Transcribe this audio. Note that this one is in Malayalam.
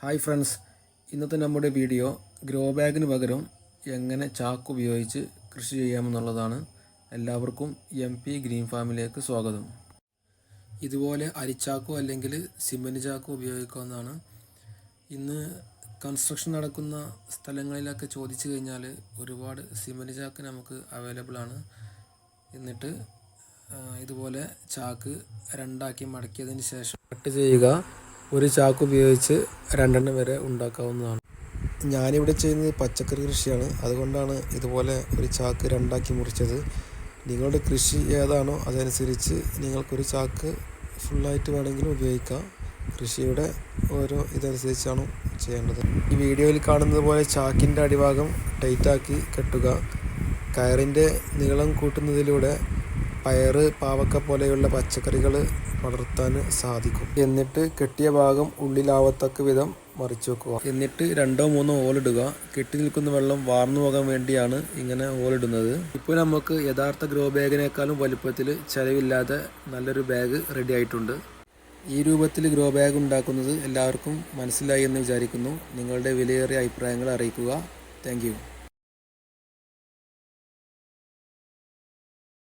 ഹായ് ഫ്രണ്ട്സ്, ഇന്നത്തെ നമ്മുടെ വീഡിയോ ഗ്രോ ബാഗിന് പകരം എങ്ങനെ ചാക്ക് ഉപയോഗിച്ച് കൃഷി ചെയ്യാമെന്നുള്ളതാണ്. എല്ലാവർക്കും MP ഗ്രീൻ ഫാമിലേക്ക് സ്വാഗതം. ഇതുപോലെ അരിച്ചാക്കോ അല്ലെങ്കിൽ സിമൻറ്റ് ചാക്കോ ഉപയോഗിക്കാവുന്നതാണ്. ഇന്ന് കൺസ്ട്രക്ഷൻ നടക്കുന്ന സ്ഥലങ്ങളിലൊക്കെ ചോദിച്ചു കഴിഞ്ഞാൽ ഒരുപാട് സിമൻറ്റ് ചാക്ക് നമുക്ക് അവൈലബിൾ ആണ്. എന്നിട്ട് ഇതുപോലെ ചാക്ക് രണ്ടാക്കി മടക്കിയതിന് ശേഷം കട്ട് ചെയ്യുക. ഒരു ചാക്ക് ഉപയോഗിച്ച് 2 എണ്ണം വരെ ഉണ്ടാക്കാവുന്നതാണ്. ഞാനിവിടെ ചെയ്യുന്നത് പച്ചക്കറി കൃഷിയാണ്, അതുകൊണ്ടാണ് ഇതുപോലെ ഒരു ചാക്ക് 2 ആക്കി മുറിച്ചത്. നിങ്ങളുടെ കൃഷി ഏതാണോ അതനുസരിച്ച് നിങ്ങൾക്കൊരു ചാക്ക് ഫുള്ളായിട്ട് വേണമെങ്കിലും ഉപയോഗിക്കാം. കൃഷിയുടെ ഓരോ ഇതനുസരിച്ചാണ് ചെയ്യേണ്ടത്. ഈ വീഡിയോയിൽ കാണുന്നത് പോലെ ചാക്കിൻ്റെ അടിഭാഗം ടൈറ്റാക്കി കെട്ടുക. കയറിൻ്റെ നീളം കൂട്ടുന്നതിലൂടെ പയറ്, പാവക്ക പോലെയുള്ള പച്ചക്കറികൾ വളർത്താൻ സാധിക്കും. എന്നിട്ട് കെട്ടിയ ഭാഗം ഉള്ളിലാവത്തക്ക വിധം മറിച്ചു വെക്കുക. എന്നിട്ട് 2-3 ഹോളിടുക. കെട്ടി നിൽക്കുന്ന വെള്ളം വാർന്നു പോകാൻ വേണ്ടിയാണ് ഇങ്ങനെ ഹോളിടുന്നത്. ഇപ്പോൾ നമുക്ക് യഥാർത്ഥ ഗ്രോ ബാഗിനേക്കാളും വലുപ്പത്തിൽ ചിലവില്ലാതെ നല്ലൊരു ബാഗ് റെഡി ആയിട്ടുണ്ട്. ഈ രൂപത്തിൽ ഗ്രോ ബാഗ് ഉണ്ടാക്കുന്നത് എല്ലാവർക്കും മനസ്സിലായി എന്ന് വിചാരിക്കുന്നു. നിങ്ങളുടെ വിലയേറിയ അഭിപ്രായങ്ങൾ അറിയിക്കുക. Thank you.